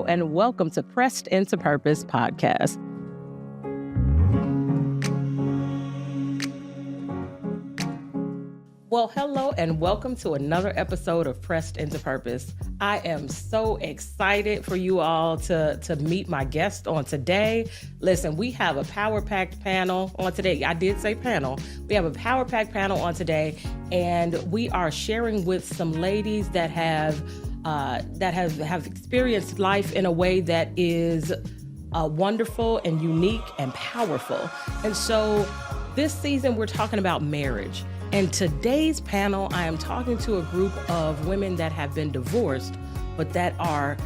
and welcome to Pressed into Purpose podcast. Well, hello and welcome to another episode of Pressed into Purpose. I am so excited for you all to meet my guest on today. Listen, we have a power-packed panel on today. I did say panel. We have a power-packed panel on today, and we are sharing with some ladies that have experienced life in a way that is wonderful and unique and powerful. And so this season, we're talking about marriage. And today's panel, I am talking to a group of women that have been divorced, but that are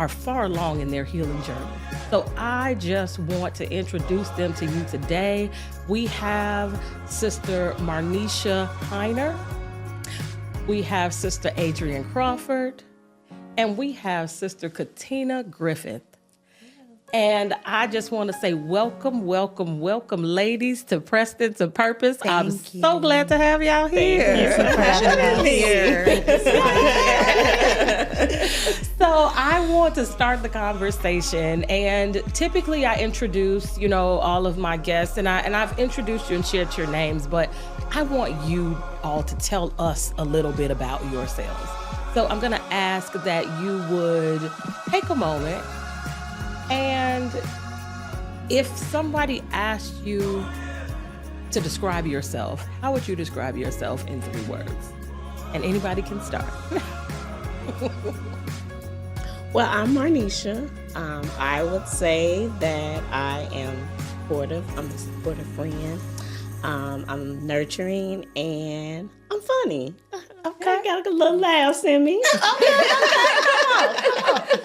far along in their healing journey. So I just want to introduce them to you today. We have Sister Marneisha Hiner. We have Sister Adrienne Crawford. And we have Sister Katina Griffith. And I just want to say welcome, ladies, to Pressed into Purpose. I'm so glad to have y'all here. Thank you. So I want to start the conversation, and typically I introduce, all of my guests, and I've introduced you and shared your names, but I want you all to tell us a little bit about yourselves. So I'm going to ask that you would take a moment. And if somebody asked you to describe yourself, how would you describe yourself in 3 words? And anybody can start. Well, I'm Marneisha. I would say that I am supportive. I'm a supportive friend. I'm nurturing, and I'm funny. Okay, got a little laughs in me. Okay, come on.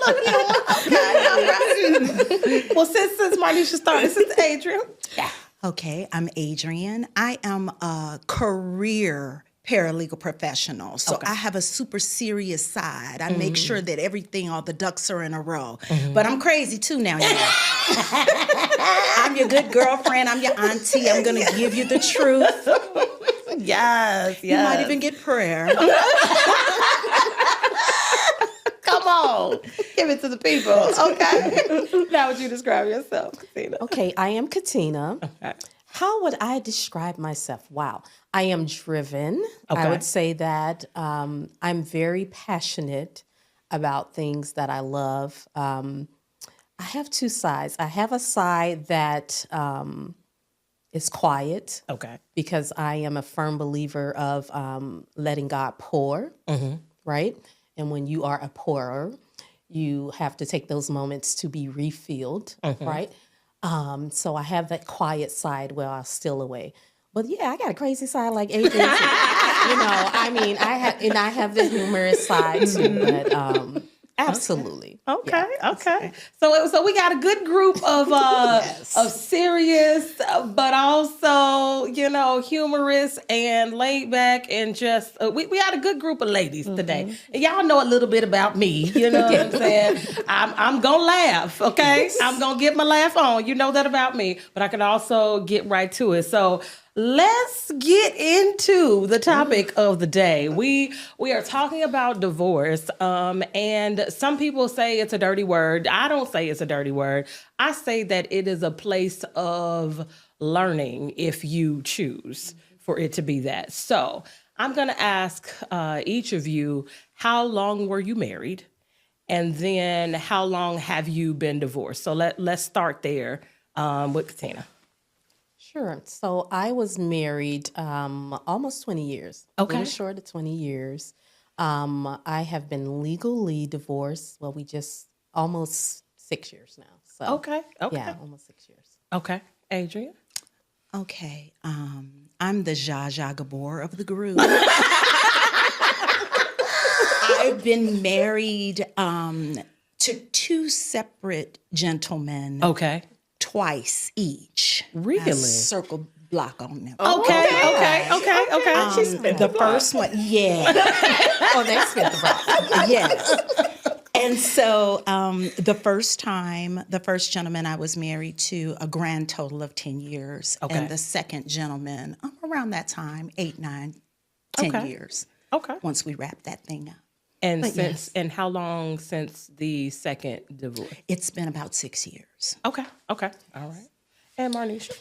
Okay, all right. Well, since Marneisha started, Sister Adrienne. Yeah. Okay, I'm Adrienne. I am a career paralegal professional. So I have a super serious side. I make sure that all the ducks are in a row. But I'm crazy too now, I'm your good girlfriend. I'm your auntie. I'm going to give you the truth. Yes. You might even get prayer. Come on. Give it to the people. Okay. Now would you describe yourself, Katina? Okay, I am Katina. Okay. How would I describe myself? Wow. I am driven. Okay. I would say that I'm very passionate about things that I love. I have 2 sides. I have a side that is quiet. Okay. Because I am a firm believer of letting God pour, right? And when you are a pourer, you have to take those moments to be refilled, right? So I have that quiet side where I'll steal away. But yeah, I got a crazy side like Adrienne. I have the humorous side too. But absolutely. Okay. Yeah. Okay. So we got a good group of of serious, but also humorous and laid back, and just we had a good group of ladies today. And y'all know a little bit about me. You know what I'm saying? I'm gonna laugh. Okay. I'm gonna get my laugh on. You know that about me. But I can also get right to it. So let's get into the topic of the day. We are talking about divorce, and some people say it's a dirty word. I don't say it's a dirty word. I say that it is a place of learning if you choose for it to be that. So I'm going to ask each of you, how long were you married? And then how long have you been divorced? So let's start there with Katina. Sure. So I was married almost 20 years. Okay. A little short of 20 years. I have been legally divorced. Well, we just almost 6 years now. So Okay. yeah, almost 6 years. Okay. Adrienne? Okay, I'm the Zsa Zsa Gabor of the group. I've been married to 2 separate gentlemen. Okay. Twice each. Really? A circle block on them. Okay. The first one, yeah. Oh, they spent the block. Yes. And so the first gentleman I was married to a grand total of 10 years. Okay. And the second gentleman, around that time, 8, 9, 10 Okay. years. Okay. Once we wrapped that thing up. And how long since the second divorce? It's been about 6 years. Okay. All right. And Marneisha?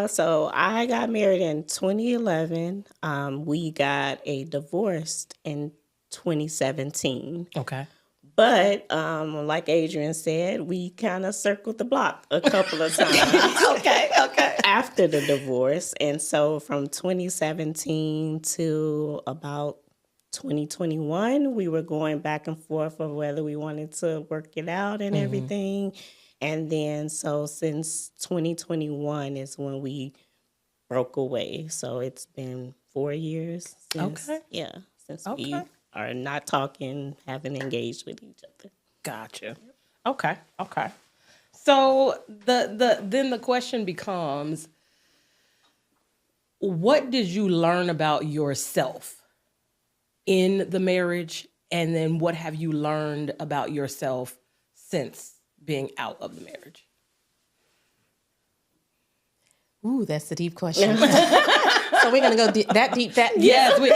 So I got married in 2011. We got a divorce in 2017. Okay. But like Adrienne said, we kind of circled the block a couple of times. Okay. After the divorce. And so from 2017 to about 2021, we were going back and forth of whether we wanted to work it out and everything. And then so since 2021 is when we broke away. So it's been 4 years since, since we are not talking, haven't engaged with each other. Gotcha. Okay. So then the question becomes, what did you learn about yourself in the marriage, and then what have you learned about yourself since being out of the marriage? Ooh, that's a deep question. So we're gonna go that deep. Yes, we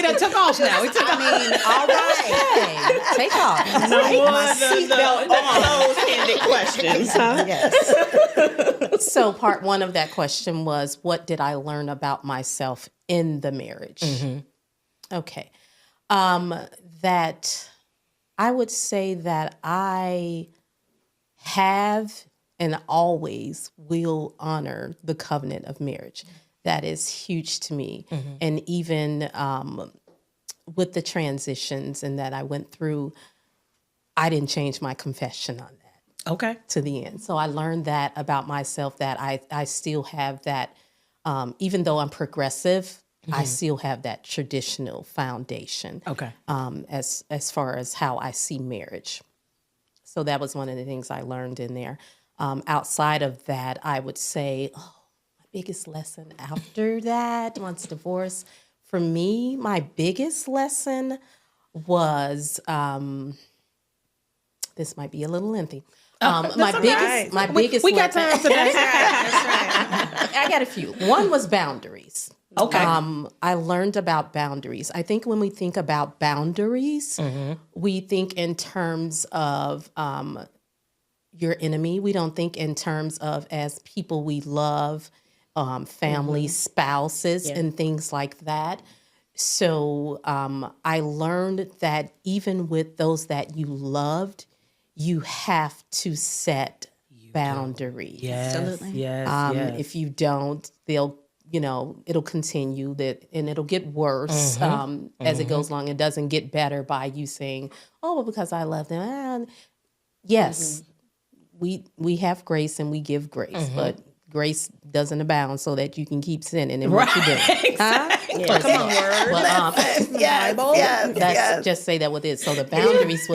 done took off now. We took off. All right. Hey, take off. No more the closed-ended questions, huh? Yes. So part one of that question was, what did I learn about myself in the marriage? Okay. That I would say that I have and always will honor the covenant of marriage. That is huge to me. And even with the transitions and that I went through, I didn't change my confession on that. Okay. To the end. So I learned that about myself, that I still have that, even though I'm progressive, I still have that traditional foundation. Okay. As far as how I see marriage. So that was one of the things I learned in there. Outside of that, I would say, my biggest lesson after that, once divorce, for me, my biggest lesson was, this might be a little lengthy. My biggest we got time for that. That's right. I got a few. One was boundaries. Okay. I learned about boundaries. I think when we think about boundaries, we think in terms of your enemy. We don't think in terms of as people we love, family, spouses, and things like that. So I learned that even with those that you loved, you have to set boundaries. Yes. Absolutely. Yes. If you don't, they'll, it'll continue and it'll get worse as it goes along. It doesn't get better by you saying, oh, well, because I love them. And yes, we have grace and we give grace, but grace doesn't abound so that you can keep sinning in what you're doing. Exactly. Huh? Come on, word. Let's just say that with it. So the boundaries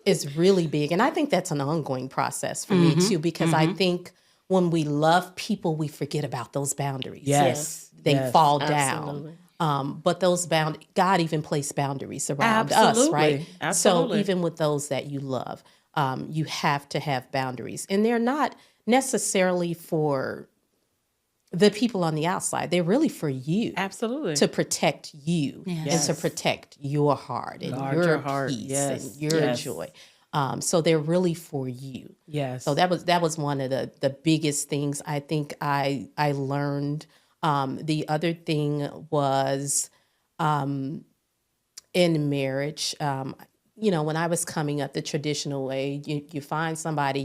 is really big. And I think that's an ongoing process for me too, because I think when we love people, we forget about those boundaries. Yes. They fall Absolutely. down. But those God even placed boundaries around us, right? Absolutely. So even with those that you love, you have to have boundaries. And they're not necessarily for the people on the outside. They're really for you. Absolutely. To protect you and to protect your heart and your peace and your joy. So they're really for you. Yes. So that was one of the biggest things I think I learned. The other thing was in marriage, when I was coming up the traditional way, you find somebody,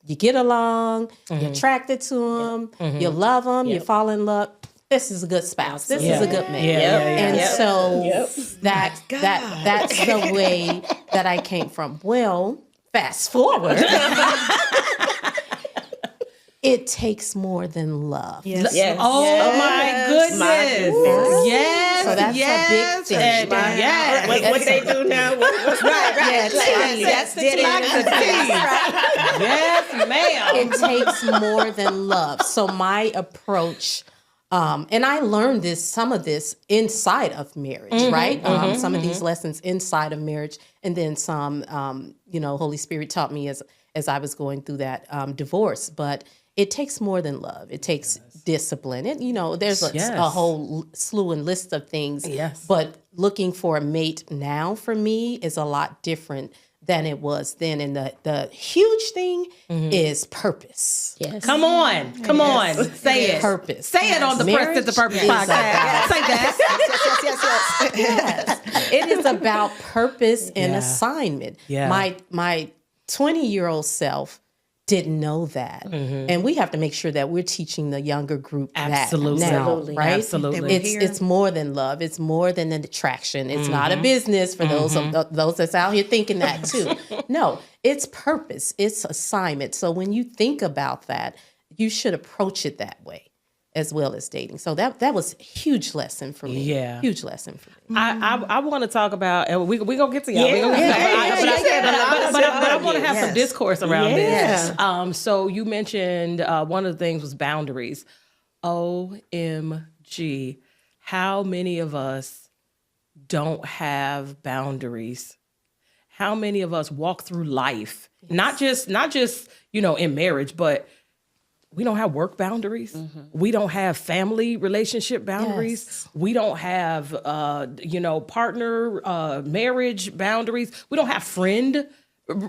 you get along, you're attracted to them, you love them, you fall in love. This is a good spouse. This is a good man. So that's the way that I came from. Well, fast forward. It takes more than love. Yes. Oh my goodness. Yes. So that's a big thing. What they do now? Right. That's it. Yes, ma'am. It takes more than love. So my approach, and I learned some of this inside of marriage, right? Some of these lessons inside of marriage, and then some, Holy Spirit taught me as I was going through that divorce. But it takes more than love. It takes discipline. And, there's a whole slew and list of things. Yes. But looking for a mate now for me is a lot different than it was then. And the huge thing is purpose. Yes. Come on. Say it. Purpose. Say it on the Press at the Purpose podcast. Say that. Yes. It is about purpose and assignment. Yeah. My 20-year-old self didn't know that. And we have to make sure that we're teaching the younger group that now, right? Absolutely. It's more than love. It's more than an attraction. It's not a business for those that's out here thinking that too. No, it's purpose. It's assignment. So when you think about that, you should approach it that way as well as dating. So that was a huge lesson for me. Yeah. Huge lesson for me. I want to talk about, and we gonna get to y'all. But I want to have some discourse around this. So you mentioned one of the things was boundaries. OMG, how many of us don't have boundaries? How many of us walk through life, not just in marriage, but we don't have work boundaries. We don't have family relationship boundaries. Yes. We don't have, partner marriage boundaries. We don't have friend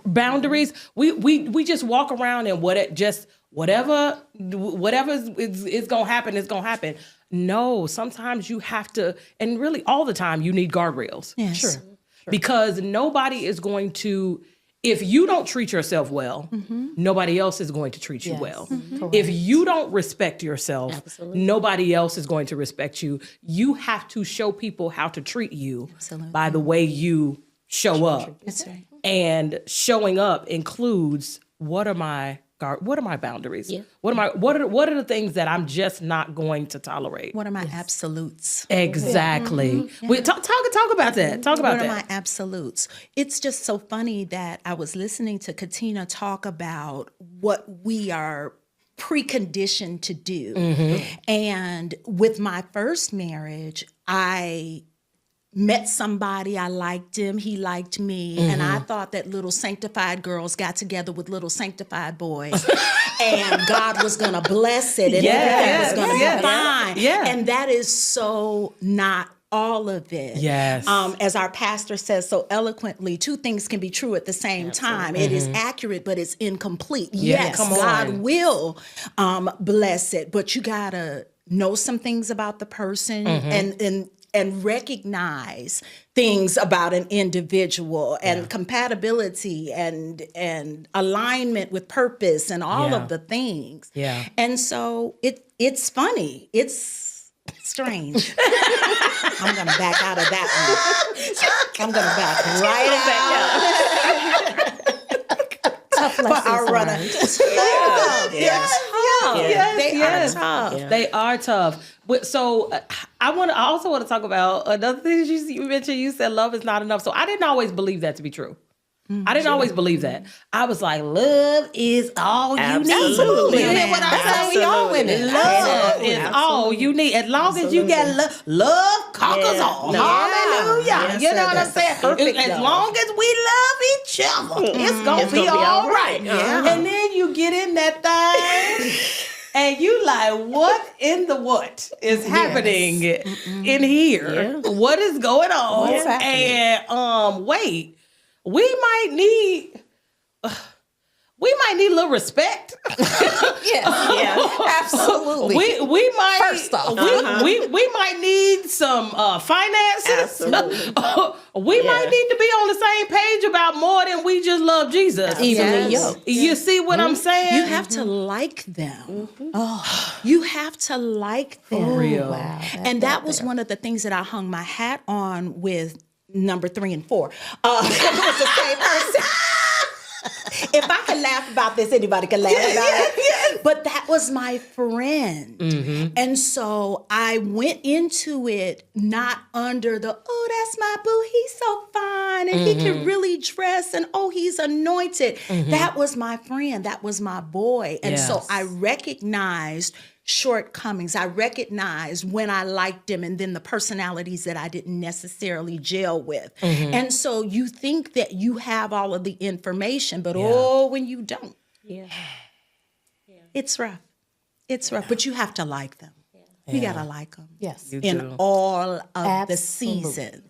boundaries. We just walk around and whatever is gonna happen is gonna happen. No, sometimes you have to, and really all the time you need guardrails. Yes. Sure. Because nobody is going to. If you don't treat yourself well, nobody else is going to treat you well. If you don't respect yourself, nobody else is going to respect you. You have to show people how to treat you by the way you show up. That's right. And showing up includes what are my boundaries? Yeah. What are the things that I'm just not going to tolerate? What are my absolutes? Exactly. We talk about that. Talk about What are that. my absolutes? It's just so funny that I was listening to Katina talk about what we are preconditioned to do. And with my first marriage, I met somebody, I liked him, he liked me, and I thought that little sanctified girls got together with little sanctified boys, and God was going to bless it, and everything was going to be fine. Yeah. And that is so not all of it. Yes. As our pastor says so eloquently, two things can be true at the same time. It is accurate, but it's incomplete. Yes, come on. God will bless it, but you got to know some things about the person and recognize things about an individual and compatibility and alignment with purpose and all of the things. Yeah. And so it's funny. It's strange. I'm going to back out of that one. I'm going to back right out. Tough lessons For our runner. They are tough. But so I also want to talk about another thing you mentioned. You said love is not enough. So I didn't always believe that to be true. I didn't always believe that. I was like, love is all you need. Absolutely. You hear what I'm saying? We all women. Love is all you need. As long as you got love conquers all. Hallelujah. Yes, You know what I'm that's saying? perfect As love. long as we love each other, it's gonna be all right. And then you get in that thing. And you like, what in the what is happening in here? Yeah. What is going on? What's happening? And wait, we might need a little respect. Absolutely. We might First off. we might need some finances. Absolutely. We might need to be on the same page about more than we just love Jesus. Evenly yoked. You see what I'm saying? You have to like them. Oh, you have to like them. For real. Wow. And that was one of the things that I hung my hat on with number 3 and 4. It was the same person. If I can laugh about this, anybody can laugh about it. But that was my friend. And so I went into it not under the, oh, that's my boo, he's so fine, and he can really dress, and oh, he's anointed. That was my friend. That was my boy. And so Yes. I recognized shortcomings. I recognized when I liked him and then the personalities that I didn't necessarily gel with. And so you think that you have all of the information, but when you don't. Yeah. It's rough. It's rough, but you have to like them. You gotta like them. Yes. In all of the Absolutely. seasons.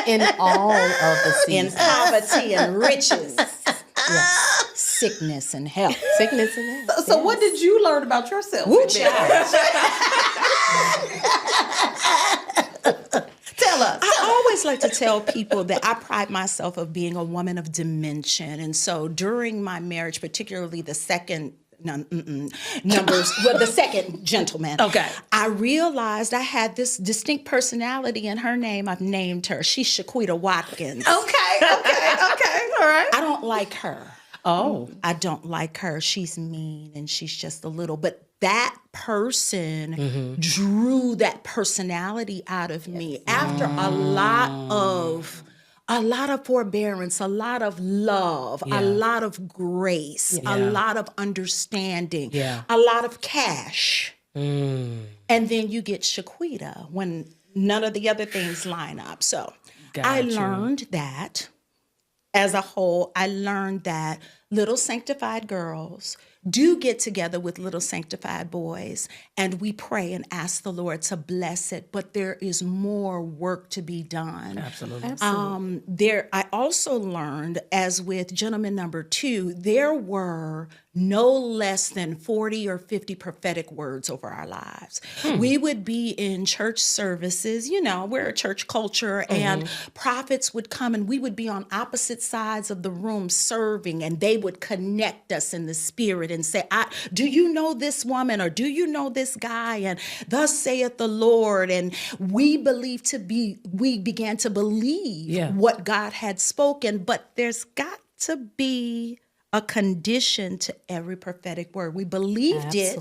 In all of the In seasons. poverty and riches. Sickness and health. Sickness and health. So what did you learn about yourself? Tell us. I always like to tell people that I pride myself of being a woman of dimension. And so during my marriage, particularly the second the second gentleman. Okay. I realized I had this distinct personality in her name. I've named her. She's Shaquita Watkins. Okay. All right. I don't like her. Oh. I don't like her. She's mean and she's just a little, but that person drew that personality out of me after a lot of forbearance, a lot of love, a lot of grace, a lot of understanding, a lot of cash. And then you get Shaquita when none of the other things line up. So I learned that as a whole, I learned that little sanctified girls do get together with little sanctified boys, and we pray and ask the Lord to bless it. But there is more work to be done. Absolutely. I also learned, as with gentleman number 2, there were no less than 40 or 50 prophetic words over our lives. We would be in church services, we're a church culture, and prophets would come and we would be on opposite sides of the room serving, and they would connect us in the spirit and say, do you know this woman, or do you know this guy? And thus saith the Lord. And we began to believe what God had spoken, but there's got to be a condition to every prophetic word. We believed it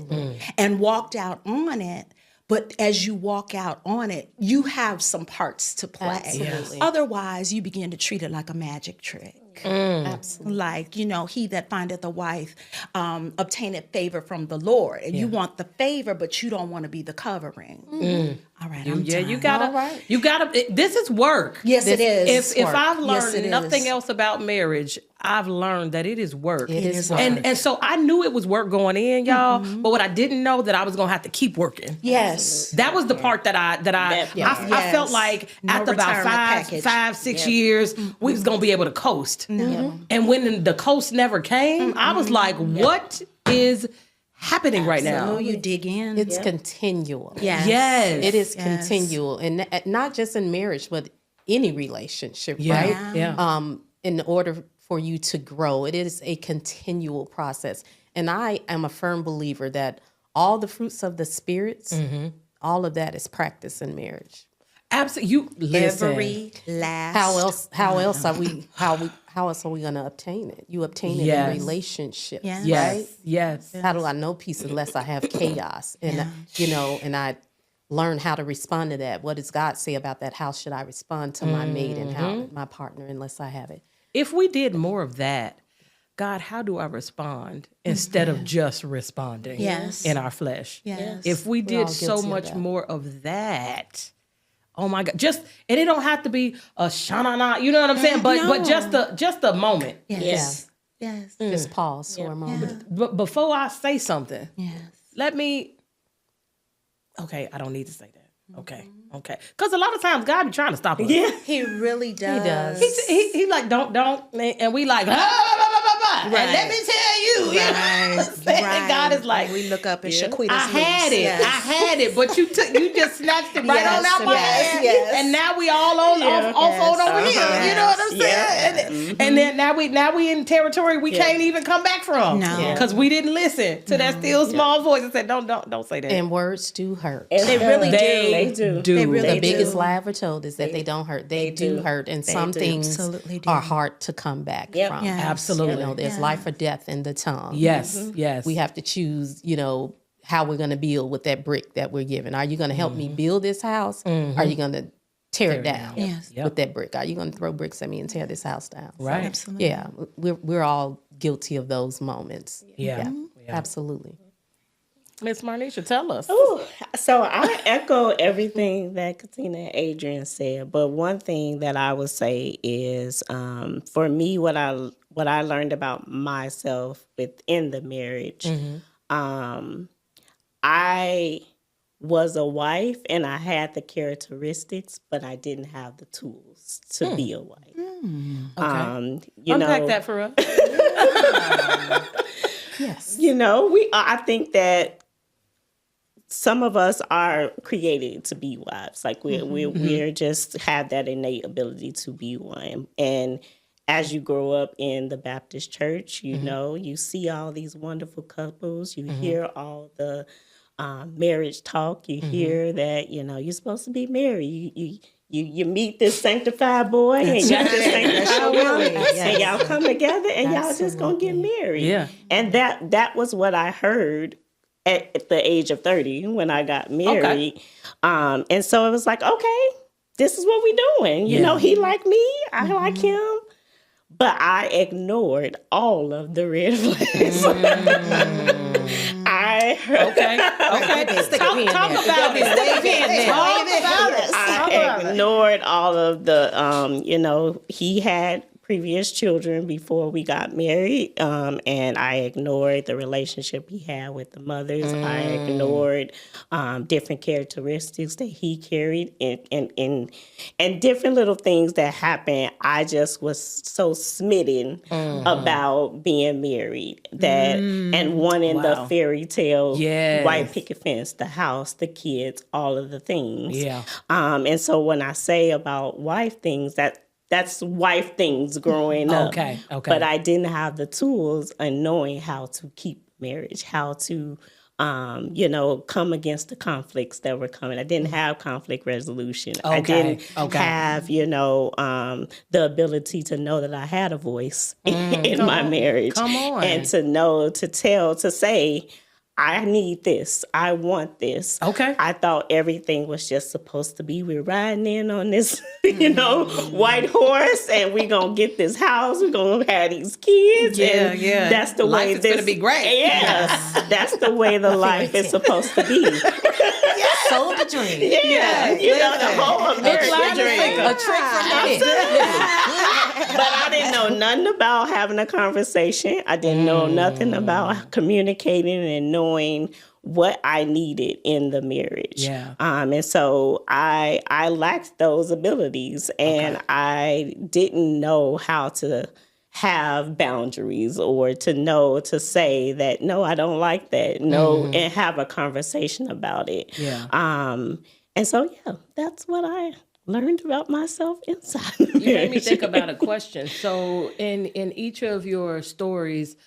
and walked out on it. But as you walk out on it, you have some parts to play. Absolutely. Otherwise, you begin to treat it like a magic trick. Absolutely. Like, he that findeth a wife obtaineth favor from the Lord. And you want the favor, but you don't want to be the covering. All right, I'm done. you gotta, this is work. Yes, it is. If I've Yes, learned it nothing is. else about marriage, I've learned that it is work. It is work. And so I knew it was work going in, y'all, but what I didn't know that I was going to have to keep working. Yes. That was the part that I felt like No after about retirement package. 6 years, we was going to be able to coast. And when the coast never came, I was like, what is happening right now? So you dig in. It's continual. Yes. It is continual. And not just in marriage, but any relationship, right? Yeah. In order for you to grow, it is a continual process. And I am a firm believer that all the fruits of the spirits, all of that is practice in marriage. Absolutely. You listen. Every last. How else are we going to obtain it? You obtain it in relationship, Yes. Yes. right? Yes. How do I know peace unless I have chaos? And and I learn how to respond to that. What does God say about that? How should I respond to my mate and how my partner unless I have it? If we did more of that, God, how do I respond instead of just responding in our flesh? Yes. If we all did so guilty of much that. more of that, oh my God, and it don't have to be a shanana, you know what I'm saying? But just a moment. Yes. Just pause for a moment. But before I say something, Yes. Okay, I don't need to say that. Okay. Because a lot of times God be trying to stop us. Yeah. He really does. He does. He like, don't, and we like, and let me tell you, you know what I'm saying? And God is like, we look up and Shaquita's I had loose. it, Yes. I had it, but you just snatched it right on out my hand, yes. and now we all on over here. You know what I'm saying? And then now we in territory we can't even come back from, because we didn't listen to that still small voice and said, don't say that. And words do hurt. And they really They do. do. They really The biggest do. lie ever told is that they don't hurt. They do hurt. And some things Absolutely do. are hard to come back from. Yes. Absolutely. There's life or death in the tongue. Yes, yes. We have to choose, how we're going to build with that brick that we're given. Are you going to help me build this house? Are you going to tear it down Yes. with that brick? Are you going to throw bricks at me and tear this house down? Right. Absolutely. Yeah, we're all guilty of those moments. Yeah. Absolutely. Miss Marneisha, tell us. Ooh, so I echo everything that Katina and Adrienne said, but one thing that I would say is, for me, what what I learned about myself within the marriage. I was a wife and I had the characteristics, but I didn't have the tools to be a wife. Okay. Unpack that for us. Yes. I think that some of us are created to be wives. Like we're just have that innate ability to be one. And as you grow up in the Baptist church, you see all these wonderful couples. You hear all the marriage talk. You hear that, you're supposed to be married. You meet this sanctified boy and you this sanctified woman, and y'all come together and y'all just gonna get married. Yeah. And that was what I heard at the age of 30 when I got married. Okay. And so it was like, okay, this is what we doing. He like me, I like him. But I ignored all of the red flags. Talk about it. I ignored all of the, he had previous children before we got married, and I ignored the relationship he had with the mothers. I ignored different characteristics that he carried and different little things that happened. I just was so smitten about being married and wanting the fairy tale white picket fence, the house, the kids, all of the things. Yeah. And so when I say about wife things, that's wife things growing up. Okay. But I didn't have the tools and knowing how to keep marriage, how to, come against the conflicts that were coming. I didn't have conflict resolution. I didn't have, the ability to know that I had a voice in my marriage. Come on. And to know, to say, I need this. I want this. Okay. I thought everything was just supposed to be, we're riding in on this, white horse and we're going to get this house. We're going to have these kids. Yeah. That's the way this is going to be great. Yes. That's the way the life is supposed to be. Sold the dream. Yeah. The whole American dream. A trick from But I didn't know nothing about having a conversation. I didn't know nothing about communicating and knowing what I needed in the marriage. Yeah. And so I lacked those abilities, and I didn't know how to have boundaries or to know to say that, no, I don't like that. No, and have a conversation about it. Yeah. And so, that's what I learned about myself inside the marriage. You made me think about a question. So in each of your stories,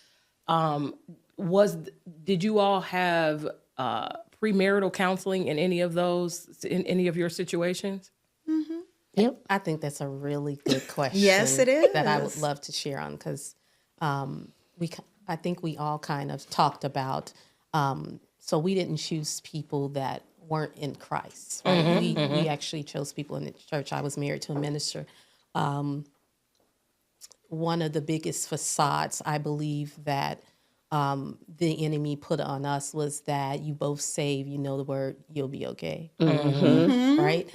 did you all have premarital counseling in any of your situations? Mm-hmm. Yep. I think that's a really good question. Yes, it is. That I would love to share on, because I think we all kind of talked about, so we didn't choose people that weren't in Christ. Right? We actually chose people in the church. I was married to a minister. One of the biggest facades, I believe, that the enemy put on us was that you both saved, the word, you'll be okay. Right?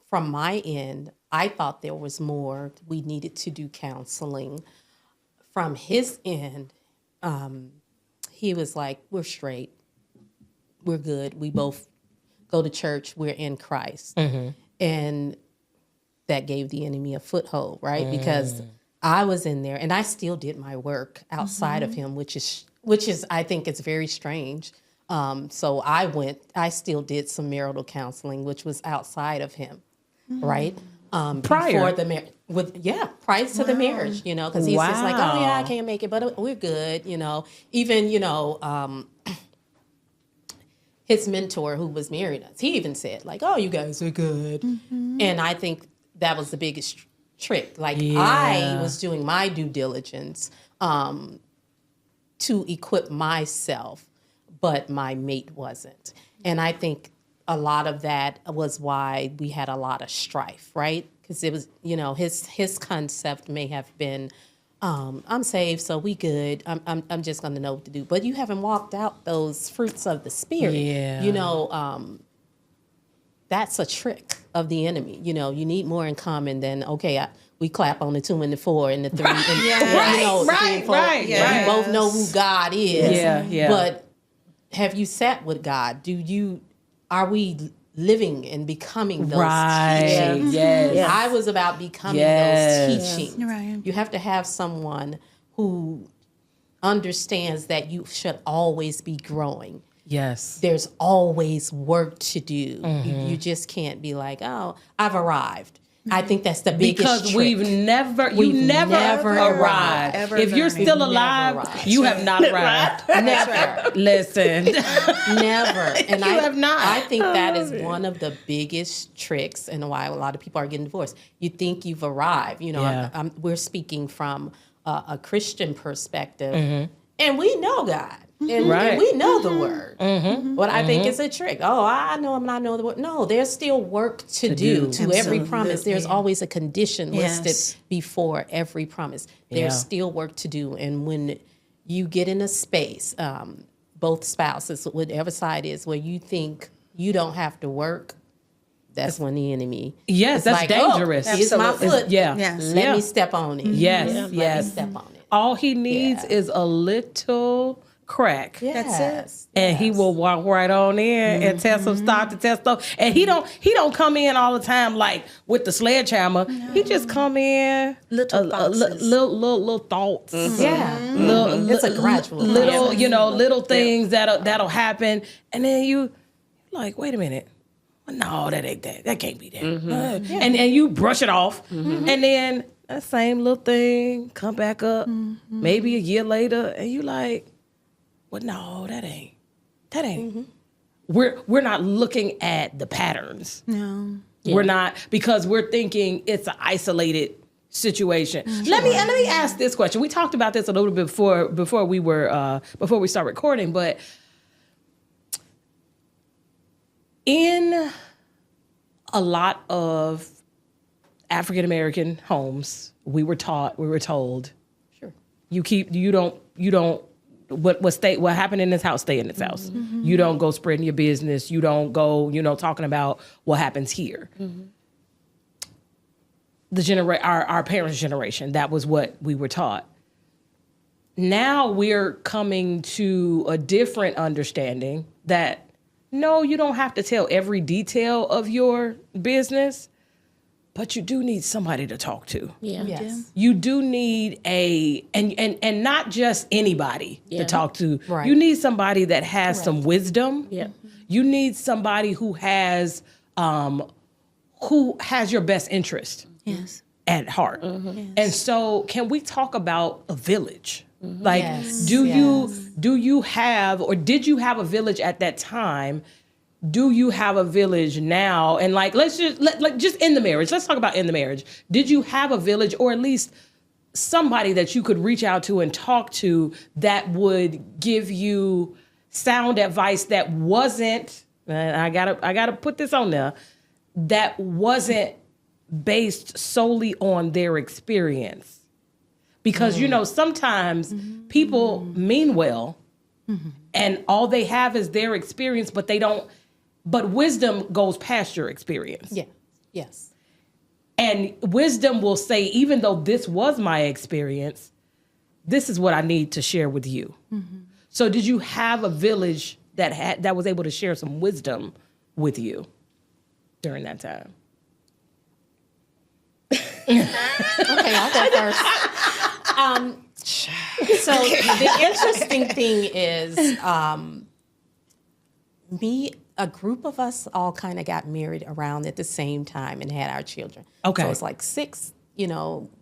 From my end, I thought there was more. We needed to do counseling. From his end, he was like, we're straight. We're good. We both go to church. We're in Christ. And that gave the enemy a foothold, right? Because I was in there and I still did my work outside of him, which is, I think it's very strange. So I still did some marital counseling, which was outside of him, right? Prior to the marriage, because he's just like, oh yeah, I can't make it, but we're good, even, his mentor who was marrying us, he even said like, oh, you guys are good. And I think that was the biggest trick. Like I was doing my due diligence to equip myself, but my mate wasn't. And I think a lot of that was why we had a lot of strife, right? Because it was, his concept may have been, I'm saved, so we good. I'm just gonna know what to do. But you haven't walked out those fruits of the spirit. Yeah. That's a trick of the enemy. You need more in common than, okay, we clap on the 2 and the 4 and the 3. And, Right, you know, the 3 right, and 4. right, We both know who God is. Yeah. But have you sat with God? Are we living and becoming those teachings? Yes. I was about becoming those teachings. Right. You have to have someone who understands that you should always be growing. Yes. There's always work to do. You just can't be like, oh, I've arrived. I think that's the biggest Because trick. we've never arrived. If you're still alive, you have not arrived. Never. Listen. Never. And You have not. I think that is one of the biggest tricks and why a lot of people are getting divorced. You think you've arrived. You know, Yeah. we're speaking from a Christian perspective, and we know God. And, Right. and we know the word. But I think it's a trick. Oh, I know I'm not know the word. No, there's still work to do to every promise. There's always a condition listed before every promise. There's still work to do. And when you get in a space, both spouses, whatever side is, where you think you don't have to work, that's when the enemy. Yes, is that's like, dangerous. Oh, it's my foot. Yes. Let me step on it. Yes, Let me yes. step on it. All he needs is a little crack. That's And he will walk right on in and test some stuff to test stuff. And he don't come in all the time like with the sledgehammer. He just come in Little thoughts. little thoughts. Yeah. It's a gradual little, process. little things that'll happen. And then you like, wait a minute. No, that ain't that. That can't be that. And you brush it off. And then that same little thing come back up maybe a year later and you like, well, no, that ain't. We're not looking at the patterns. No. We're not, because we're thinking it's an isolated situation. Let me ask this question. We talked about this a little bit before we start recording, but in a lot of African American homes, we were told, Sure. what happened in this house, stay in this house. You don't go spreading your business. You don't go, talking about what happens here. Our parents' generation, that was what we were taught. Now we're coming to a different understanding that no, you don't have to tell every detail of your business, but you do need somebody to talk to. Yeah. Yes. You do need and not just anybody to talk to. Right. You need somebody that has some wisdom. Yeah. You need somebody who has your best interest Yes. at heart. And so can we talk about a village? Like, Yes. do you have, or did you have a village at that time? Do you have a village now? And like, let's just in the marriage. Let's talk about in the marriage. Did you have a village, or at least somebody that you could reach out to and talk to that would give you sound advice that wasn't, and I gotta put this on there, that wasn't based solely on their experience? Because, sometimes people mean well and all they have is their experience, but wisdom goes past your experience. Yeah. Yes. And wisdom will say, even though this was my experience, this is what I need to share with you. So did you have a village that was able to share some wisdom with you during that time? Okay, I'll go first. So the interesting thing is, a group of us all kind of got married around at the same time and had our children. Okay. So it's like 6,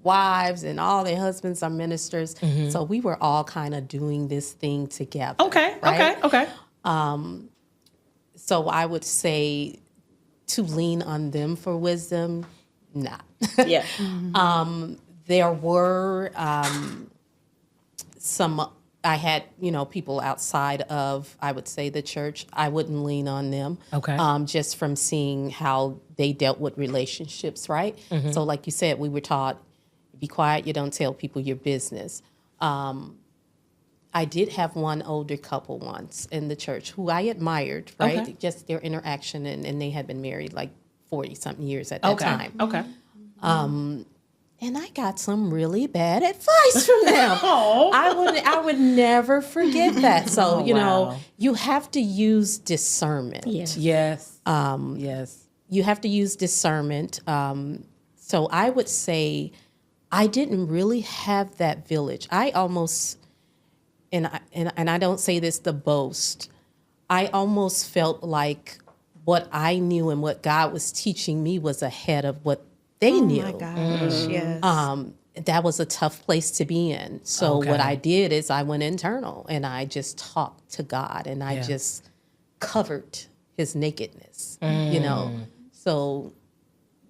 wives, and all their husbands are ministers. So we were all kind of doing this thing together. Okay, right? okay. So I would say to lean on them for wisdom, nah. Yeah. There were I had, people outside of, I would say, the church. I wouldn't lean on them. Okay. Just from seeing how they dealt with relationships, right? So like you said, we were taught, be quiet, you don't tell people your business. I did have one older couple once in the church who I admired, right? Okay. Just their interaction, and they had been married like 40-something years at that time. Okay. And I got some really bad advice from them. I would never forget that. So, you know, you have to use discernment. Yes. Yes. You have to use discernment. So I would say I didn't really have that village. I almost, and I don't say this to boast, I almost felt like what I knew and what God was teaching me was ahead of what they knew. Oh my gosh, yes. That was a tough place to be in. So what I did is I went internal and I just talked to God and I just covered his nakedness, you know. So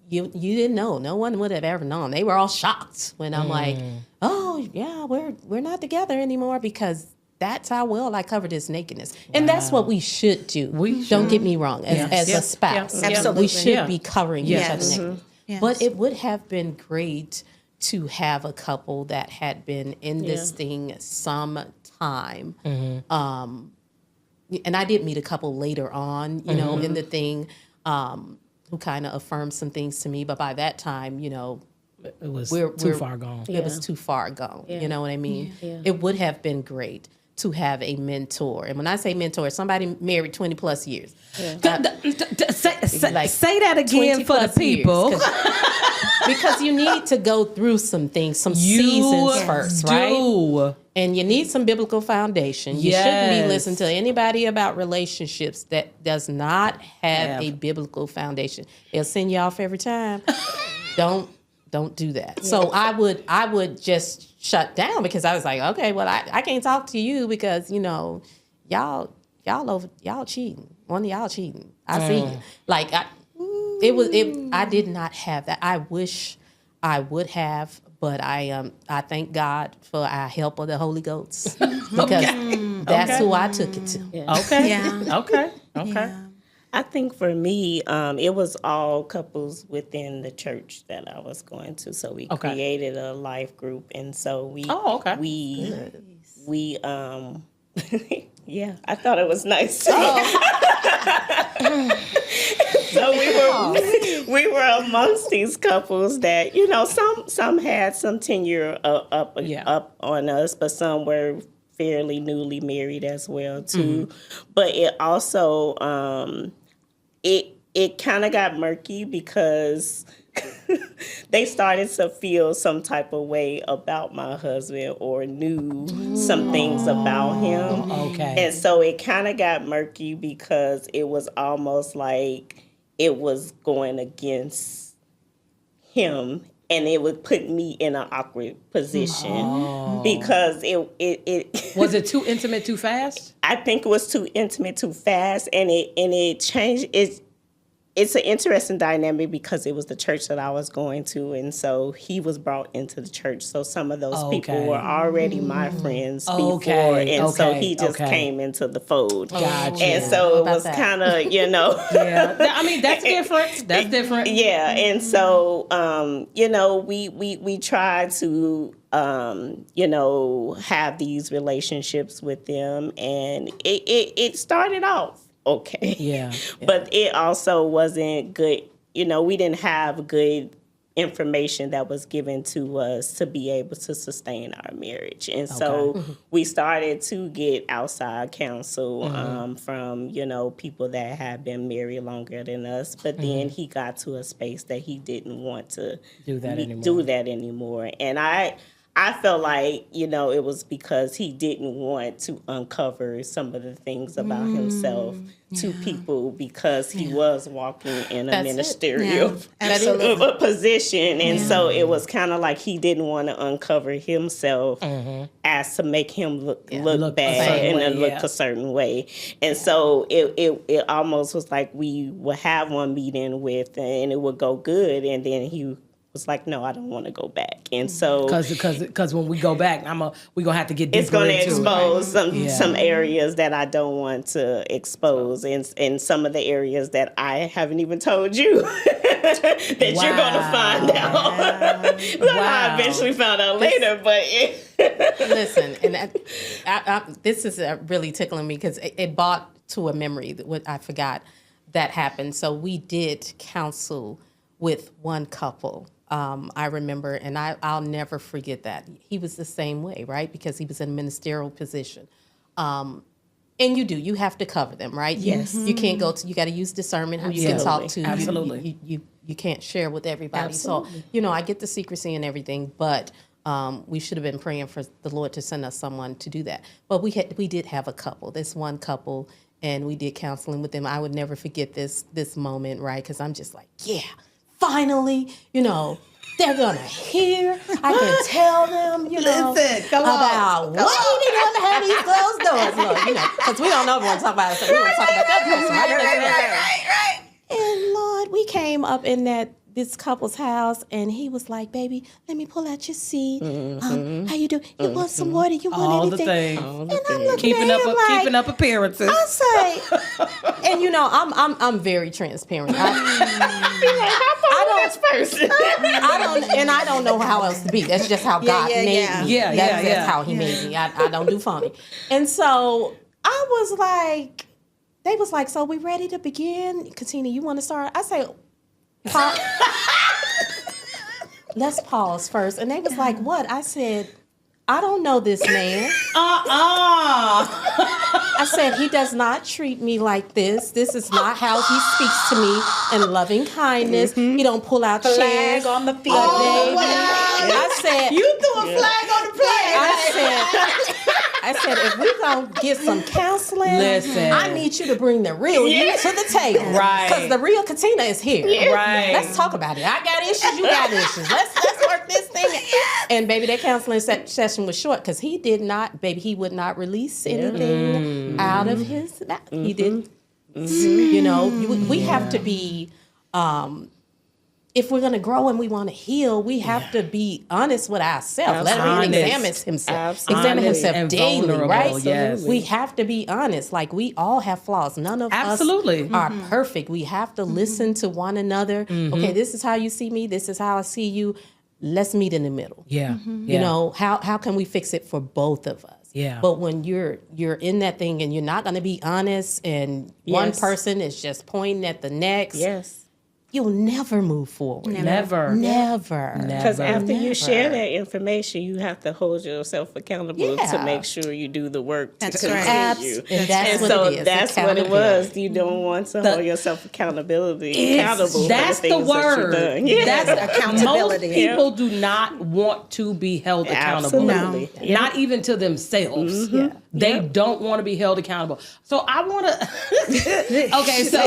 you didn't know. No one would have ever known. They were all shocked when I'm like, oh yeah, we're not together anymore, because that's how well I covered his nakedness. And that's what we should do. Don't get me wrong. As a spouse, Absolutely. we should be covering each other's Yes. nakedness. Yes. But it would have been great to have a couple that had been in this thing some time. And I did meet a couple later on, you know, in the thing, who kind of affirmed some things to me. But by that time, you know, It was too far gone. it was too far gone. You know what I mean? It would have been great to have a mentor. And when I say mentor, somebody married 20 plus years. Say that again for the 20 plus years, people. because you need to go through some things, some seasons first, right? And you need some biblical foundation. You shouldn't be listening to anybody about relationships that does not have a biblical foundation. They'll send you off every time. Don't do that. So I would just shut down, because I was like, okay, well, I can't talk to you because, you know, y'all cheating. One of y'all cheating. I see you. Like I did not have that. I wish I would have, but I thank God for our help of the Holy Ghost, because that's who I took it to. Okay. Yeah. Okay. Yeah. I think for me, it was all couples within the church that I was going to. So we created a life group, and so we yeah, I thought it was nice. So we were amongst these couples that, you know, some had some tenure up on us, but some were fairly newly married as well too. But it also it kind of got murky because they started to feel some type of way about my husband or knew some things about him. And so it kind of got murky because it was almost like it was going against him, and it would put me in an awkward position because it Was it too intimate too fast? I think it was too intimate too fast, and it changed. It's an interesting dynamic because it was the church that I was going to, and so he was brought into the church. So some of those people were already my friends before, and so he just came into the fold. Gotcha. And so it was kind of, you know. I mean, that's different. That's different. Yeah, and so you know, we tried to you know, have these relationships with them, and it started off okay. Yeah. But it also wasn't good. You know, we didn't have good information that was given to us to be able to sustain our marriage. And so we started to get outside counsel from, you know, people that had been married longer than us. But then he got to a space that he didn't want to do that anymore. And I felt like, you know, it was because he didn't want to uncover some of the things about himself to people, because he was walking in a ministerial position. And so it was kind of like he didn't want to uncover himself as to make him look bad and look a certain way. And so it almost was like we would have one meeting with, and it would go good, and then he was like, no, I don't want to go back. And so because when we go back, we're gonna have to get deeper. It's going to expose some areas that I don't want to expose, and some of the areas that I haven't even told you that you're going to find out. I eventually found out later, but listen, and this is really tickling me because it brought to a memory that what I forgot that happened. So we did counsel with one couple I remember, and I'll never forget that. He was the same way, right? Because he was in a ministerial position. And you have to cover them, right? Yes. You can't go to, you got to use discernment who you can talk to. Absolutely. You can't share with everybody. Absolutely. So, I get the secrecy and everything, but we should have been praying for the Lord to send us someone to do that. But we did have a couple, this one couple, and we did counseling with them. I would never forget this moment, right? Because I'm just like, yeah, finally, they're gonna hear. I can tell them, Listen, come about on. what he did to have these closed doors, Lord. Because we don't know if we want to talk about it, so we want to talk about that person, right? And Lord, we came up in this couple's house, and he was like, "Baby, let me pull out your seat. How you do? You want some water? You want All anything?" the things. And I'm looking Keeping at up, him like, keeping up appearances. I say, and I'm very transparent. I don't know how else to be. That's just how God made me. That's how He made me. I don't do phony. And so I was like, they was like, "So we ready to begin? Katina, you want to start?" I say, let's pause first. And they was like, "What?" I said, "I don't know this man." I said, "He does not treat me like this. This is not how he speaks to me in loving kindness. He don't pull out chairs on the field. I said, You threw a flag on the play. I said, if we gonna get some counseling, Listen. I need you to bring the real you to the table, Right. Because the real Katina is here, Right. Let's talk about it. I got issues, you got issues. Let's work this thing. And baby, that counseling session was short because he did not, baby, he would not release anything out of his mouth. He didn't. We have to be. If we're going to grow and we want to heal, we have to be honest with ourselves. Let him examine himself. Absolutely. Examine himself And daily, vulnerable, right? yes. We have to be honest. Like, we all have flaws. None of Absolutely. us are perfect. We have to listen to one another. Okay, this is how you see me. This is how I see you. Let's meet in the middle. Yeah. How can we fix it for both of us? Yeah. But when you're in that thing and you're not going to be honest, and one Yes. person is just pointing at the next, Yes. you'll never move forward. Never. Because after you Never. share that information, you have to hold yourself accountable to Yeah. make sure you do the work to That's continue. right. And that's And what so it is. that's what it accountability. was. You don't want to hold yourself accountable That's for the the things word. that you've done. Yeah. That's Accountability. Most people do not want to be held accountable. Absolutely. No. Not even to themselves. Yeah. They don't want to be held accountable. So I want to. Okay, so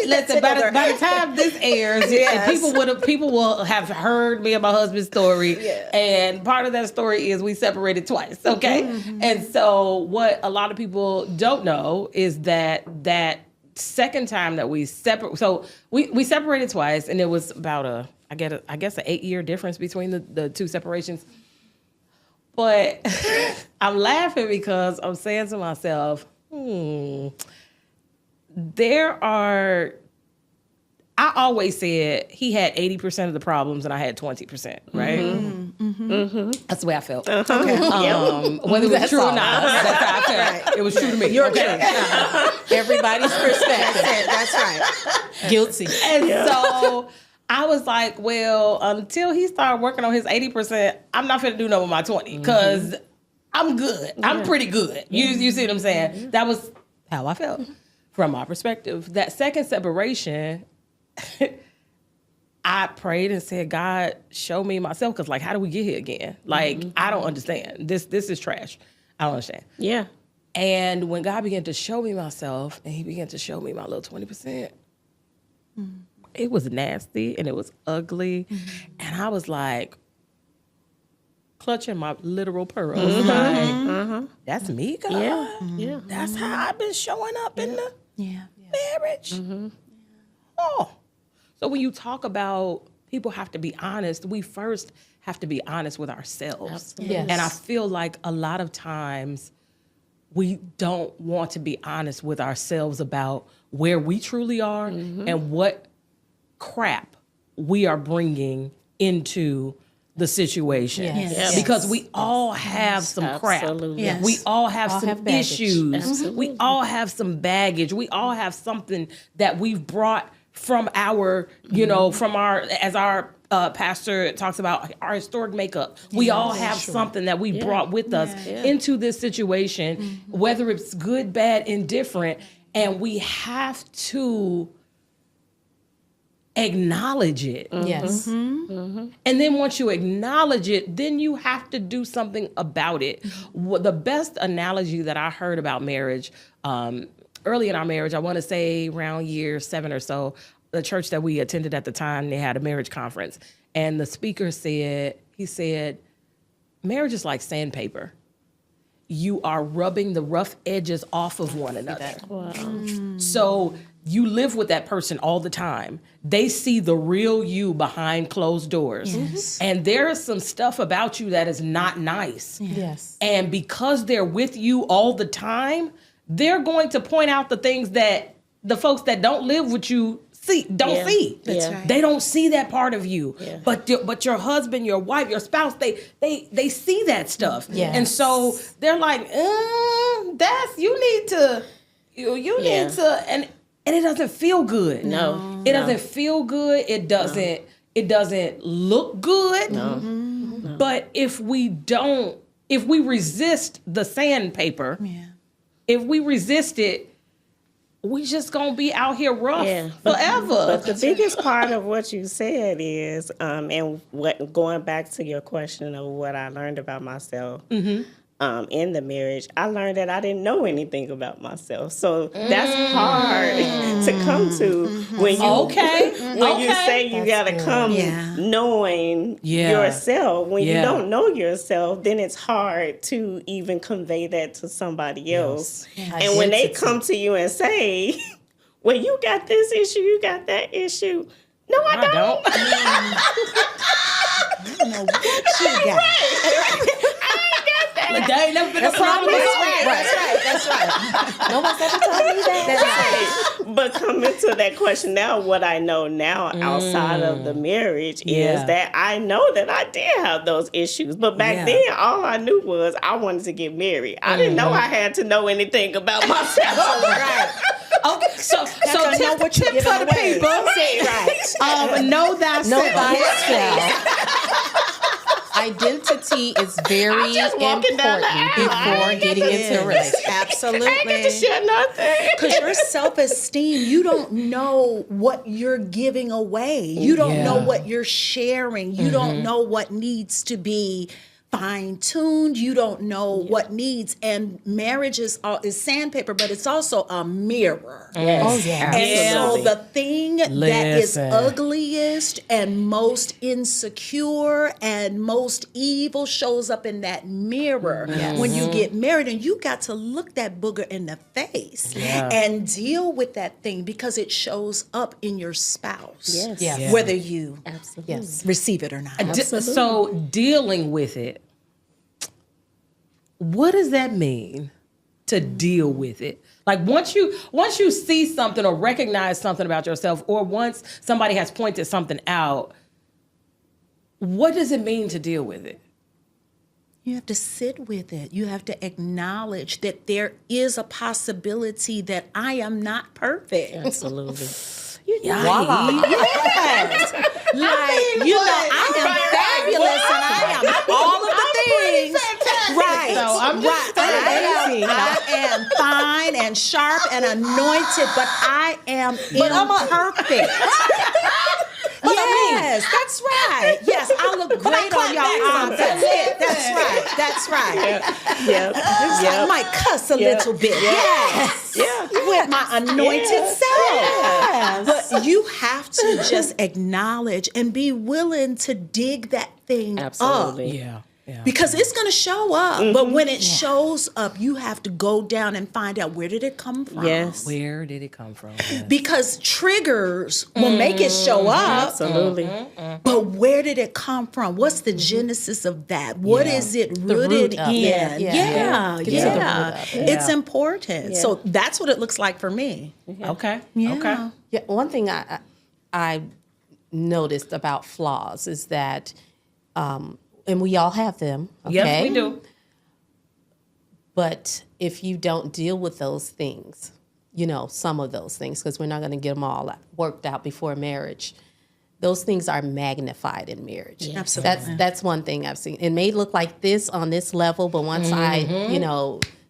listen. By the time this airs, and people will have heard me and my husband's story, and part of that story is we separated twice. Okay, and so what a lot of people don't know is that second time that we separated. So we separated twice, and it was about I guess an 8-year difference between the two separations. But I'm laughing because I'm saying to myself, I always said he had 80% of the problems and I had 20%, right? That's the way I felt. Whether it was true or not, that's how I felt. It was true to me. Everybody's perspective. That's right. Guilty. And so I was like, well, until he started working on his 80%, I'm not finna do no with my 20 because I'm good. I'm pretty good. You see what I'm saying? That was how I felt from my perspective. That second separation, I prayed and said, God, show me myself. Because, like, how do we get here again? Like, I don't understand. This is trash. I don't understand. Yeah. And when God began to show me myself and he began to show me my little 20%, it was nasty and it was ugly. And I was like, clutching my literal pearls. Like, that's me, God. Yeah. That's how I've been showing up in the marriage. Oh. So when you talk about people have to be honest, we first have to be honest with ourselves. Absolutely. Yes. And I feel like a lot of times we don't want to be honest with ourselves about where we truly are and what crap we are bringing into the situation. Yes. Because we all have some crap. Absolutely. Yes. We all have All some have baggage. issues. Absolutely. We all have some baggage. We all have something that we've brought from our, from our, as our pastor talks about, our historic makeup. We all have something that we brought with us into this situation, whether it's good, bad, indifferent, and we have to acknowledge it. Yes. And then once you acknowledge it, then you have to do something about it. The best analogy that I heard about marriage, early in our marriage, I want to say around year 7 or so, the church that we attended at the time, they had a marriage conference. And the speaker said, marriage is like sandpaper. You are rubbing the rough edges off of one another. Wow. So you live with that person all the time. They see the real you behind closed doors. Yes. And there is some stuff about you that is not nice. Yes. And because they're with you all the time, they're going to point out the things that the folks that don't live with you don't see. That's right. They don't see that part of you. Yeah. But your husband, your wife, your spouse, they see that stuff. Yes. And so they're like, that's, you need to, and it doesn't feel good. No. It doesn't feel good. It doesn't look good. No. But if we resist the sandpaper, if we resist it, we just gonna be out here rough forever. But the biggest part of what you said is, and going back to your question of what I learned about myself in the marriage, I learned that I didn't know anything about myself. So that's hard to come to when you you say you gotta come knowing yourself. When you don't know yourself, then it's hard to even convey that to somebody else. And when they come to you and say, well, you got this issue, you got that issue. No, I don't. I don't know what you got. Like, that ain't never been a problem. That's right. No one's ever told me that. Right. But coming to that question now, what I know now outside of the marriage is that I know that I did have those issues. But back then, all I knew was I wanted to get married. I didn't know I had to know anything about myself. Right. Okay, so know what you're tip for the giving away. people. Know thyself. Know thyself. Identity is very important before getting into a relationship. Absolutely. I ain't get to share nothing. Because your self-esteem, you don't know what you're giving away. You don't know what you're sharing. You don't know what needs to be fine-tuned. You don't know what needs. And marriage is sandpaper, but it's also a mirror. Yes. Oh, yeah. And so the thing that is Listen. ugliest and most insecure and most evil shows up in that mirror when you get married, and you got to look that booger in the face and deal with that thing because it shows up in your spouse, Yes. whether you Absolutely. receive it or not. So dealing with it, what does that mean to deal with it? Like once you see something or recognize something about yourself, or once somebody has pointed something out, what does it mean to deal with it? You have to sit with it. You have to acknowledge that there is a possibility that I am not perfect. Absolutely. Yes. Like, I am fabulous and I am all of the things. Right. So I'm just I am fine and sharp and anointed, but I am imperfect. Yes, that's right. Yes, I look great on your arms. That's it. That's right. I might cuss a little bit. Yes. With my anointed self. But you have to just acknowledge and be willing to dig that thing up. Yeah. Because it's going to show up. But when it shows up, you have to go down and find out, where did it come from? Yes. Where did it come from? Yes. Because triggers will make it show up. Absolutely. But where did it come from? What's the genesis of that? What is it rooted in? Yeah. Yeah. Get to the root of it. It's important. So that's what it looks like for me. Okay. Yeah. Okay. Yeah, one thing I noticed about flaws is that, and we all have them. Okay? Yes, we do. But if you don't deal with those things, some of those things, because we're not going to get them all worked out before marriage. Those things are magnified in marriage. Yeah. Absolutely. That's one thing I've seen. It may look like this on this level, but once I,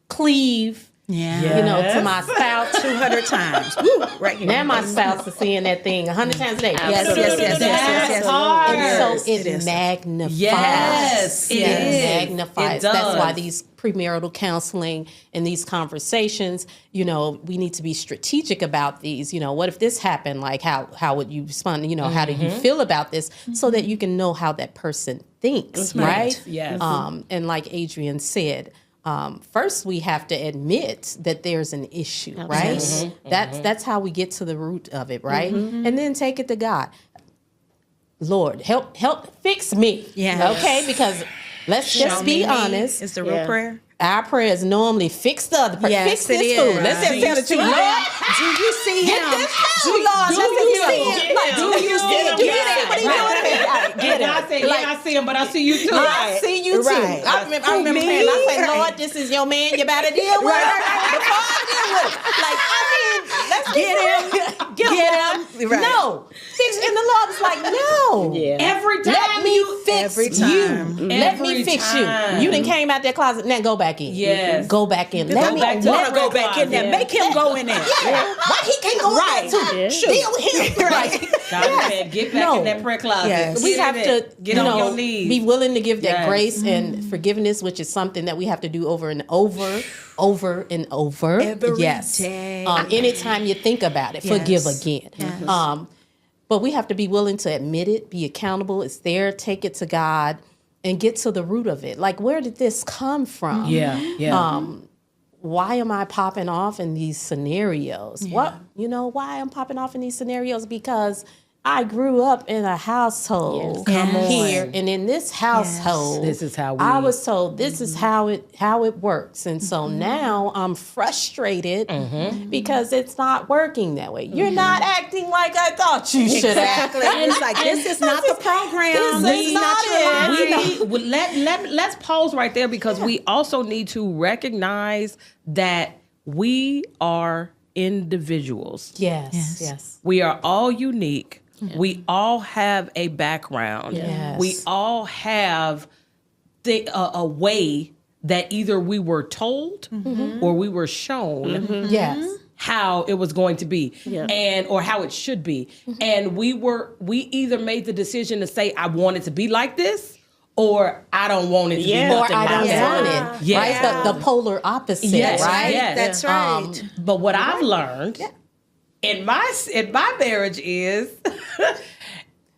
cleave, to my spouse 200 times. Woo, right here. now my spouse is seeing that thing 100 times a day. Yes. hard. So it magnifies. Yes, it is. Magnifies. It does. That's why these premarital counseling and these conversations, we need to be strategic about these. What if this happened? Like, how would you respond? How do you feel about this? So that you can know how that person thinks, right? Yes. And like Adrienne said, first we have to admit that there's an issue, right? That's how we get to the root of it, right? And then take it to God. Lord, help fix me. Yes. Okay, because let's just be honest. It's the real prayer. Our prayers normally fix the other person. Yes, fix it this is. food. Let's just tell the truth. Lord, Do you see him? Lord, let's just see him. Like, do you see him? Do you see what he's doing? Get it. I say, I see him, but I see you too. I see you too. Right. I remember praying. I say, Lord, this is your man. You better deal with him before I deal with him. Like, let's get him. Get him. Right. No. And the Lord was like, no. Yeah. Every time Let me fix every time. you. Let me Every fix time. you. You done came out that closet. Now go back in. Yes. Go back in. Let me back to want to the go back in there. closet. Make him go in there. Why he can't go Right. in there too? Yeah. Deal with him. Right. God said, get back in that prayer closet. Yes. We have to, get on your knees. be willing to give that Yes. grace and forgiveness, which is something that we have to do over and over and over. Every yes. day. Anytime you think about it, forgive again. Yes. But we have to be willing to admit it, be accountable. It's there. Take it to God and get to the root of it. Like, where did this come from? Yeah. Why am I popping off in these scenarios? Why I'm popping off in these scenarios? Because I grew up in a household here, and in this household, This is how I we- was told this is how it works, and so now I'm frustrated because it's not working that way. You're not acting like I thought you should act. Exactly. It's like, this is not the program. This is not it. Let's pause right there, because we also need to recognize that we are individuals. Yes. We are all unique. We all have a background. Yes. We all have a way that either we were told or we were shown Yes. how it was going to be and or how it should be. And we either made the decision to say, I want it to be like this, or I don't want it to be Or nothing I don't like want that. it. Yeah. Right? The polar opposite, Yes, right? yes. That's right. But what I've learned in my marriage is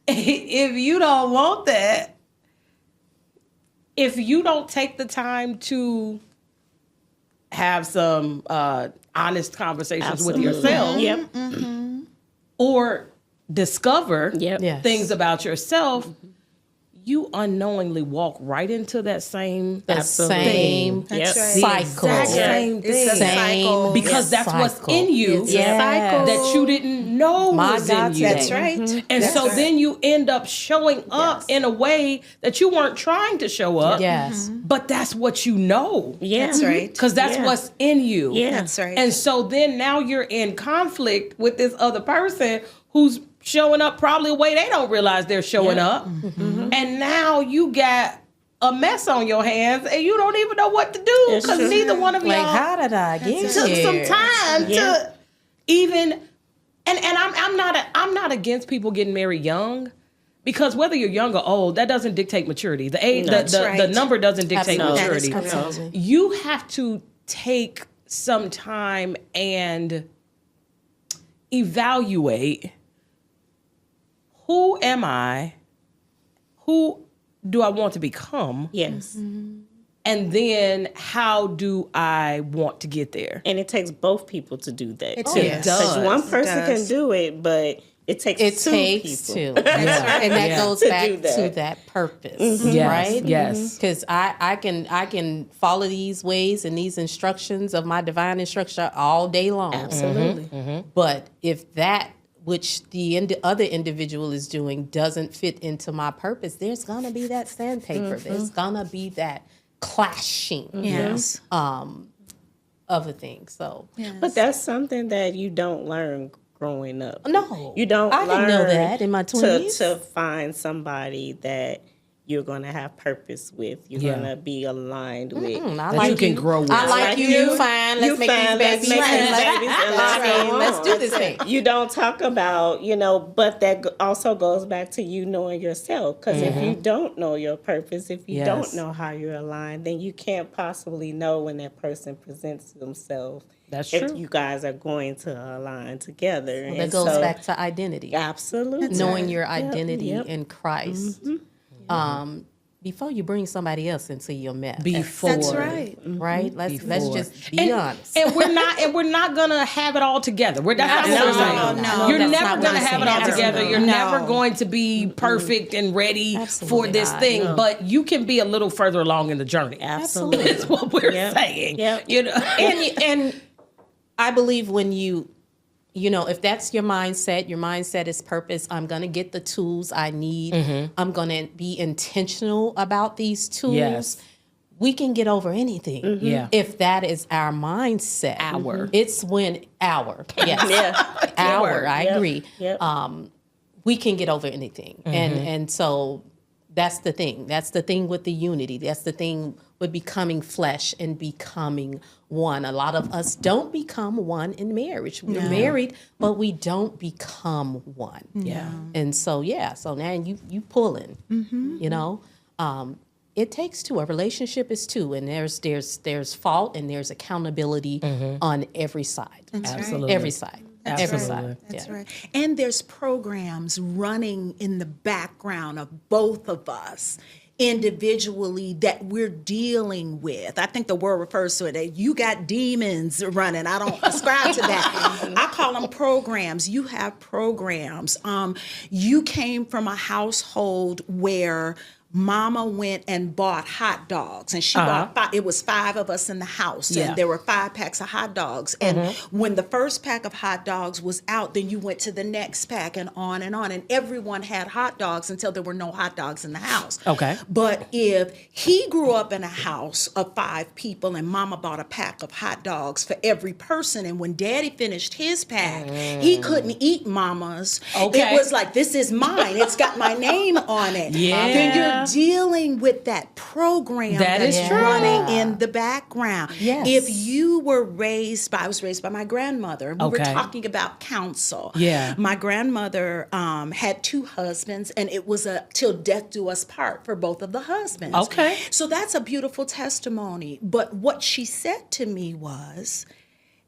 if you don't want that, if you don't take the time to have some honest conversations with yourself, or discover Yes. things about yourself, you unknowingly walk right into that same Same That's right. cycle. exact same thing. It's a cycle. Because that's what's Cycle. in you It's a cycle. that you didn't know was in you. That's right. And so right. then you end up showing up in a way that you weren't trying to show up. Yes. But that's what you know. Yeah. That's right. Because that's what's in you. Yeah. That's right. And so then now you're in conflict with this other person who's showing up probably a way they don't realize they're showing up. And now you got a mess on your hands and you don't even know what to do, because neither one of y'all How did I get took here? some time to even and I'm not against people getting married young, because whether you're young or old, that doesn't dictate maturity. The age, the number doesn't dictate maturity. Absolutely. You have to take some time and evaluate, who am I? Who do I want to become? Yes. And then how do I want to get there? And it takes both people to do that It too. does. Because one It person does. can do it, but it takes It two takes people. two. And that goes To back do that. to that purpose, Yes, right? yes. Because I can follow these ways and these instructions of my divine instruction all day long. Absolutely. But if that which the other individual is doing doesn't fit into my purpose, there's gonna be that sandpaper. There's gonna be that clashing. Yes. other things. So, But that's something that you don't learn growing up. no, You don't I didn't know learn that in my 20s. to find somebody that you're going to have purpose with. You're going to be aligned with. I That like you can grow with. I like you. You fine. Let's You make fine. these Let's babies. make these Let's- babies and let's go on. let's do this thing. You don't talk about, but that also goes back to you knowing yourself. Because if you don't know your purpose, if you don't know how you're aligned, then you can't possibly know when that person presents themselves. That's if true. you guys are going to align together. That goes back to identity. Absolutely. Knowing your identity in Christ. Before you bring somebody else into your mess. Before. That's right. Right? Let's just be And honest. and we're not gonna have it all together. That's not what we're saying. no, You're that's never not what gonna I'm have it saying. all together. You're No. never going to be perfect and ready for this not. thing. But you can be a little further along in the journey. Absolutely. That's what we're saying. Yep. and I believe when if that's your mindset is purpose. I'm going to get the tools I need. I'm going to be intentional about these tools. Yes. We can get over anything. Yeah. If that is our mindset. It's when yes. I agree. Yep. We can get over anything. And so that's the thing. That's the thing with the unity. That's the thing with becoming flesh and becoming one. A lot of us don't become one in marriage. We're married, but we don't become one. Yeah. And so so now you pulling. It takes two. A relationship is two, and there's fault and there's accountability on every side. Absolutely. Every side. Every side. That's right. And there's programs running in the background of both of us individually that we're dealing with. I think the word refers to it. You got demons running. I don't ascribe to that. I call them programs. You have programs. You came from a household where Mama went and bought hot dogs, and she bought it was 5 of us in the house, and there were 5 packs of hot dogs. And when the first pack of hot dogs was out, then you went to the next pack, and on, and everyone had hot dogs until there were no hot dogs in the house. Okay. But if he grew up in a house of 5 people, and Mama bought a pack of hot dogs for every person, and when Daddy finished his pack, he couldn't eat Mama's. Okay. It was like, this is mine. It's got my name on it. Yeah. Then you're dealing with that program That is that's true. running in the background. Yes. If you were I was raised by my grandmother. We were Okay. talking about counsel. Yeah. My grandmother had 2 husbands, and it was a till death do us part for both of the husbands. Okay. So that's a beautiful testimony. But what she said to me was,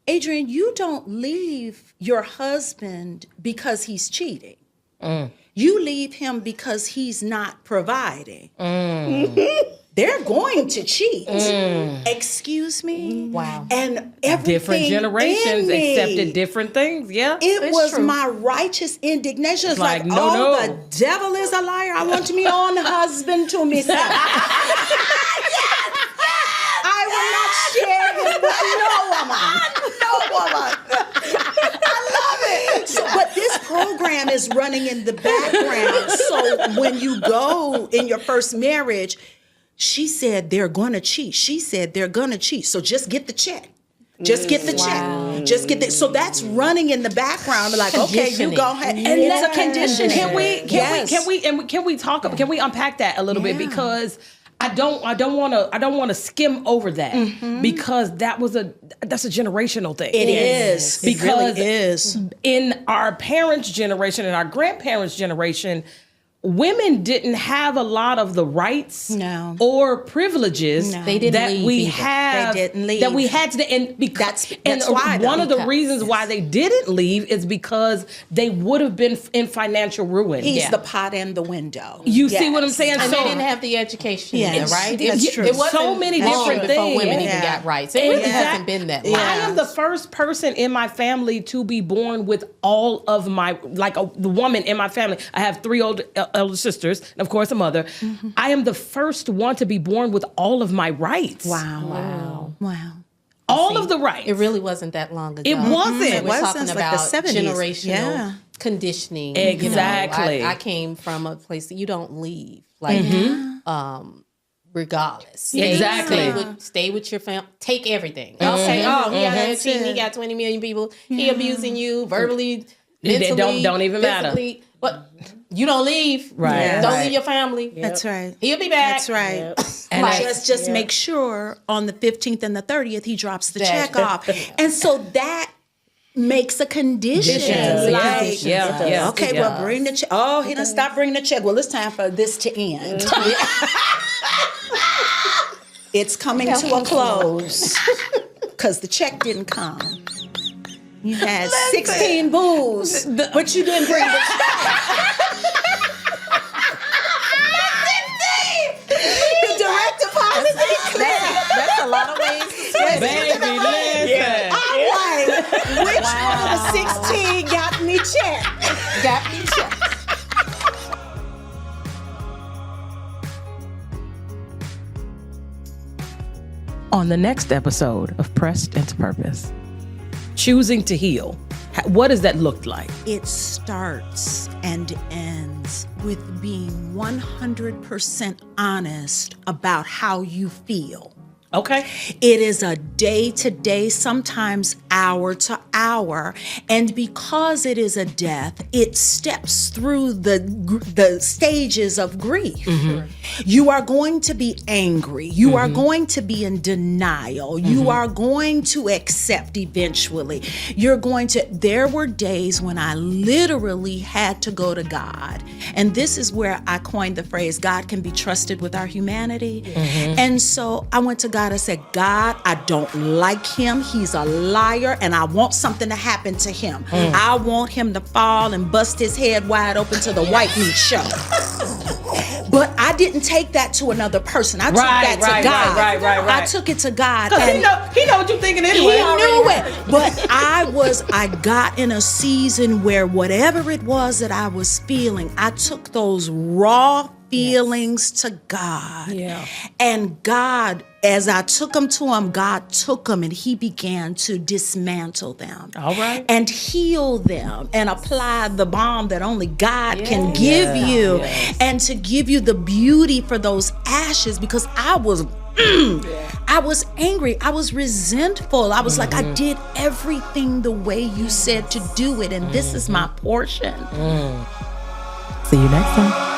Adrienne, you don't leave your husband because he's cheating. You leave him because he's not providing. They're going to cheat. Excuse me? Wow. And everything Different generations in me, accepted different things. Yeah. it was true. my righteous indignation. It's like, no. the devil is a liar. I want me own husband to myself. I will not share him with no woman. I love it. So, but this program is running in the background. So when you go in your first marriage, she said they're going to cheat. She said they're going to cheat. So just get the check. Just get the check. Just get the. So that's running in the background. Like, okay, you go ahead. And it's a conditioning. Can we Yes. can we unpack that a little bit, because I don't want to skim over that, because that's a generational thing. It is. It Because really is. in our parents' generation and our grandparents' generation, women didn't have a lot of the rights or privileges They didn't that leave we either. have. They didn't leave. That we had to, and because That's why, one though. of the reasons why they didn't leave is because they would have been in financial ruin. He's the pot and the window. You see what I'm saying? And So they didn't have the education Yes, either, right? that's true. It wasn't So many long different before things. women even Yeah. got rights. It really Exact- hasn't been that long. I am the first person in my family to be born with all of my, the woman in my family. I have 3 elder sisters, and of course a mother. I am the first one to be born with all of my rights. Wow. All of the rights. It really wasn't that long ago. It wasn't. So It we're wasn't. talking It's like about the 70s. generational Yeah. conditioning. Exactly. I came from a place that you don't leave. Like, regardless. Exactly. Stay with your family. Take everything. Okay. Oh, he out there cheating. He got 20 million people. He abusing you verbally, mentally. Don't even matter. Physically. But you don't leave. Right. Yeah. Don't Right. leave your family. That's right. He'll be back. That's right. And And I- let's just make sure on the 15th and the 30th he drops the check off. And so that makes a condition. Yeah. Okay, well, bring the check. Oh, he done stopped bringing the check. Well, it's time for this to end. It's coming to a close because the check didn't come. You had 16 booze, but you didn't bring the check. The direct deposit didn't clear. That's a lot of ways to say Baby, listen. I'm like, which one of the 16 got me checked? Got me checked. On the next episode of Pressed into Purpose, choosing to heal. What does that look like? It starts and ends with being 100% honest about how you feel. Okay. It is a day-to-day, sometimes hour-to-hour, and because it is a death, it steps through the stages of grief. You are going to be angry. You are going to be in denial. You are going to accept eventually. There were days when I literally had to go to God, and this is where I coined the phrase, God can be trusted with our humanity. And so I went to God. I said, God, I don't like him. He's a liar, and I want something to happen to him. I want him to fall and bust his head wide open to the white meat show. But I didn't take that to another person. I took that to God. Right. I took it to God. Because and he know what you're thinking anyway. he knew it. But I got in a season where whatever it was that I was feeling, I took those raw feelings to God. Yeah. And God, as I took them to him, God took them and he began to dismantle them. All right. And heal them and apply the balm that only God can give you. And to give you the beauty for those ashes, because I was angry. I was resentful. I was like, I did everything the way you said to do it. And this is my portion. See you next time.